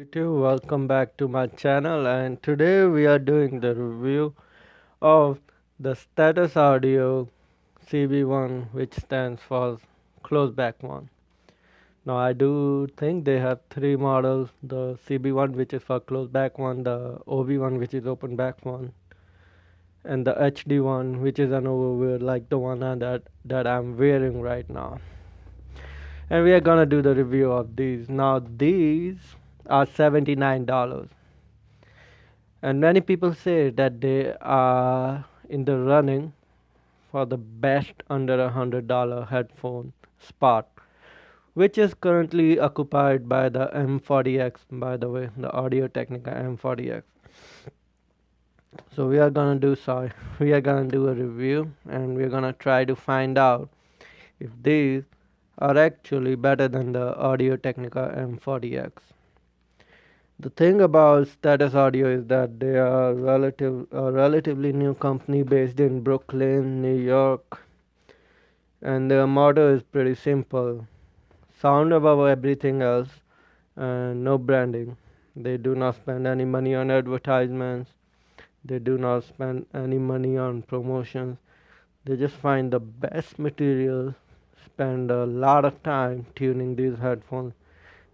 YouTube, welcome back to my channel, and today we are doing the review of the Status Audio CB-1, which stands for close back one. Now I do think they have three models: the CB-1, which is for close back one, the OB-1, which is open back one, and the HD-1, which is an overwear like the one that I'm wearing right now. And we are gonna do the review of these. Now these are $79, and many people say that they are in the running for the best under $100 headphone spot, which is currently occupied by the M40X, by the way, the Audio Technica M40X. So we are gonna do a review, and we're gonna try to find out if these are actually better than the Audio Technica M40X. The thing about Status Audio is that they are a relatively new company based in Brooklyn, New York, and their motto is pretty simple: sound above everything else, and no branding. They do not spend any money on advertisements. They do not spend any money on promotions. They just find the best material, spend a lot of time tuning these headphones,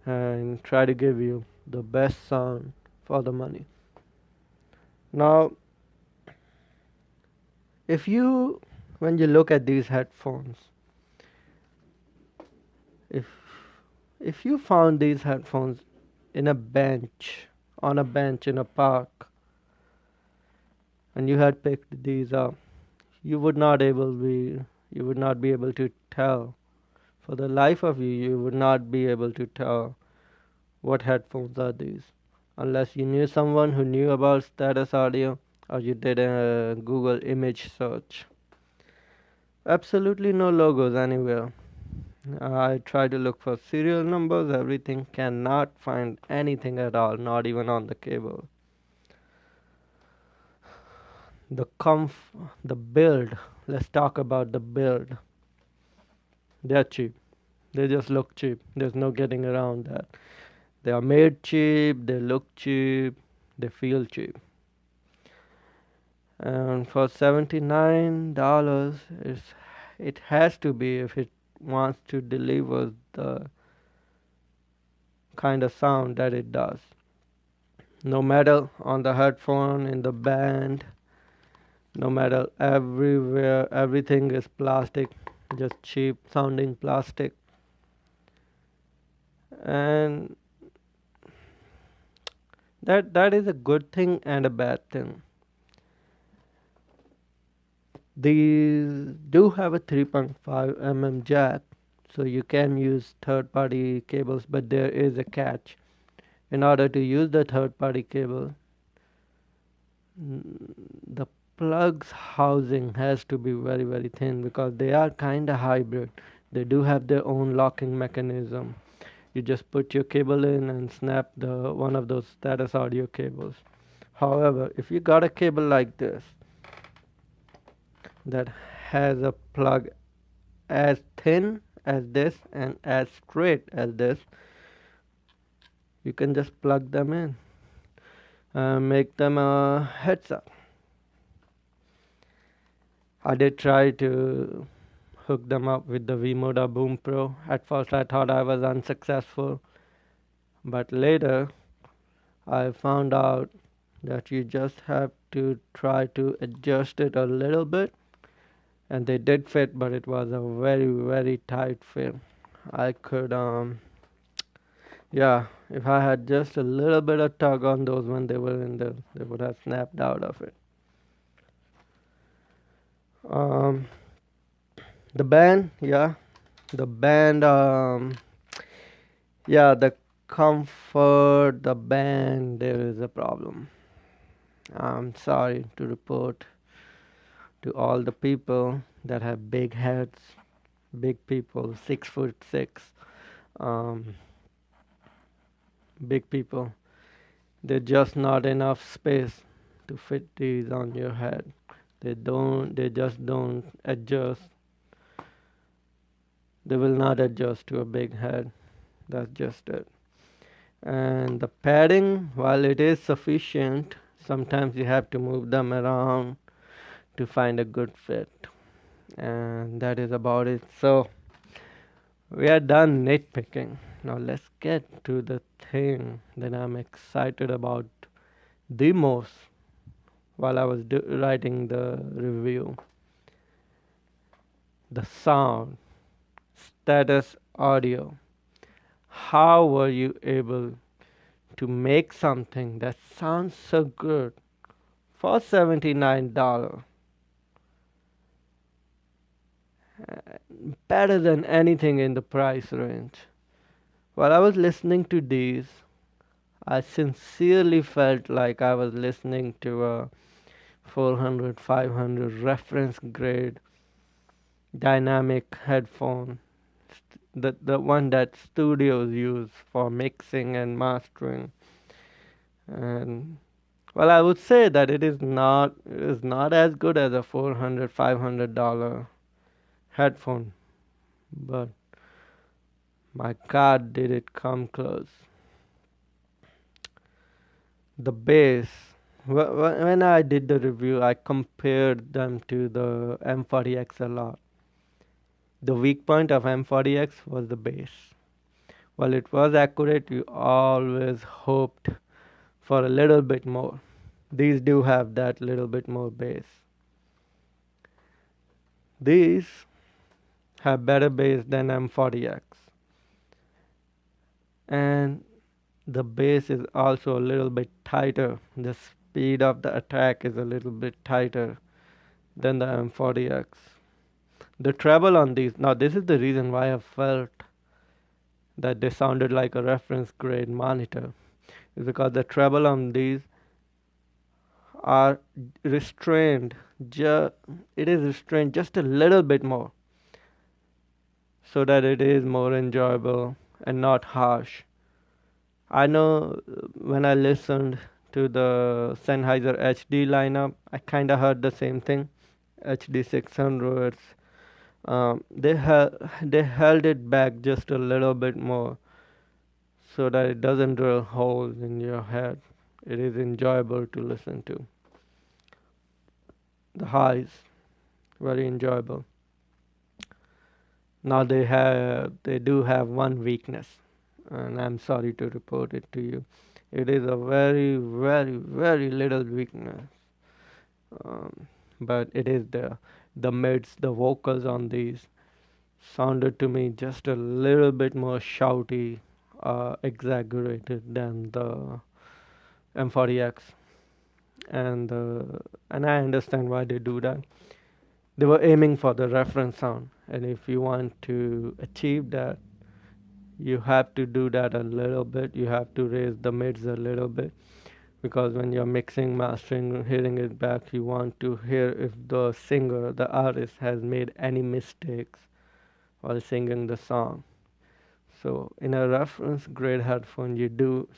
and try to give you the best sound for the money. Now, if you when you look at these headphones, if if you found these headphones in a bench on a bench in a park, and you had picked these up, you would not able be you would not be able to tell, for the life of you, you would not be able to tell what headphones are these, unless you knew someone who knew about Status Audio, or you did a Google image search. Absolutely no logos anywhere. I tried to look for serial numbers, everything, cannot find anything at all, not even on the cable. The the build, let's talk about the build. They're cheap. They just look cheap. There's no getting around that. They are made cheap, they look cheap, they feel cheap. And for $79, it has to be, if it wants to deliver the kind of sound that it does. No matter on the headphone, in the band, no matter everywhere, everything is plastic, just cheap sounding plastic. And that is a good thing and a bad thing. These do have a 3.5 mm jack, so you can use third party cables, but there is a catch. In order to use the third party cable, the plugs housing has to be very very thin, because they are kind of hybrid. They do have their own locking mechanism. You just put your cable in and snap the one of those Status Audio cables. However, if you got a cable like this that has a plug as thin as this and as straight as this, you can just plug them in and make them a headset. I did try to hook them up with the Vmoda Boom Pro. At first I thought I was unsuccessful, but later I found out that you just have to try to adjust it a little bit, and they did fit, but it was a very very tight fit. I could yeah, if I had just a little bit of tug on those when they were in there, they would have snapped out of it. um the band, yeah, the band yeah, the comfort, the band, there is a problem. I'm sorry to report to all the people that have big heads, big people, 6'6", um, big people. There's just not enough space to fit these on your head. They just don't adjust. They will not adjust to a big head. That's just it. And the padding, while it is sufficient, sometimes you have to move them around to find a good fit. And that is about it. So we are done nitpicking. Now let's get to the thing that I'm excited about the most while I was writing the review: the sound, status audio. How were you able to make something that sounds so good for $79? Better than anything in the price range. While I was listening to these, I sincerely felt like I was listening to a 400, 500 reference grade dynamic headphone, the one that studios use for mixing and mastering. And well, I would say that it is not as good as a 400, $500 headphone, but my God, did it come close. The bass. When I did the review, I compared them to the M40X a lot. The weak point of M40X was the bass. While it was accurate, you always hoped for a little bit more. These do have that little bit more bass. These have better bass than M40X. And the bass is also a little bit tighter. The speed of the attack is a little bit tighter than the M40X. The treble on these, now this is the reason why I felt that they sounded like a reference grade monitor, is because the treble on these are restrained. It is restrained just a little bit more so that it is more enjoyable and not harsh. I know when I listened to the Sennheiser HD lineup, I kind of heard the same thing. HD 600s. They held it back just a little bit more so that it doesn't drill holes in your head. It is enjoyable to listen to. The highs, very enjoyable. Now they do have one weakness, and I'm sorry to report it to you. It is a very, very, very little weakness, um, but it is there. The mids, the vocals on these sounded to me just a little bit more shouty, exaggerated than the M40X, and and I understand why they do that. They were aiming for the reference sound, and if you want to achieve that, you have to do that a little bit. You have to raise the mids a little bit, because when you're mixing, mastering, hearing it back, you want to hear if the singer, the artist, has made any mistakes while singing the song. So in a reference grade headphone,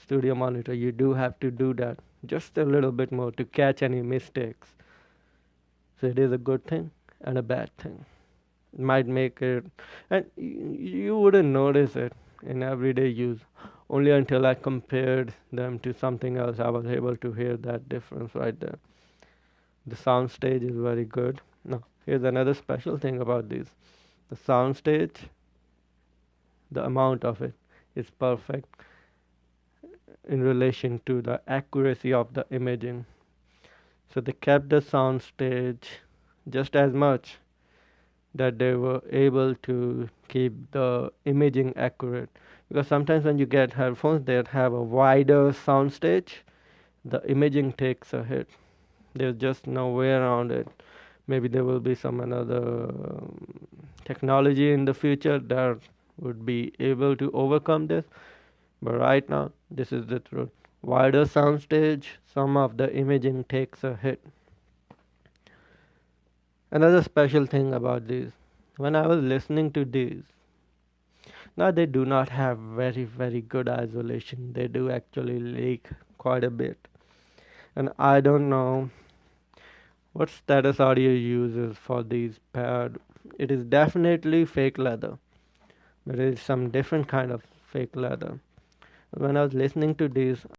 studio monitor, you do have to do that just a little bit more to catch any mistakes. So it is a good thing and a bad thing. It might make it, and you wouldn't notice it in everyday use. Only until I compared them to something else, I was able to hear that difference right there. The soundstage is very good. Now, here's another special thing about these. The soundstage, the amount of it is perfect in relation to the accuracy of the imaging. So they kept the soundstage just as much that they were able to keep the imaging accurate. Because sometimes when you get headphones that have a wider soundstage, the imaging takes a hit. There's just no way around it. Maybe there will be some another technology in the future that would be able to overcome this. But right now, this is the truth. Wider soundstage, some of the imaging takes a hit. Another special thing about these, when I was listening to these, now they do not have very, very good isolation. They do actually leak quite a bit. And I don't know what status audio uses for these pad. It is definitely fake leather. There is some different kind of fake leather. when I was listening to this,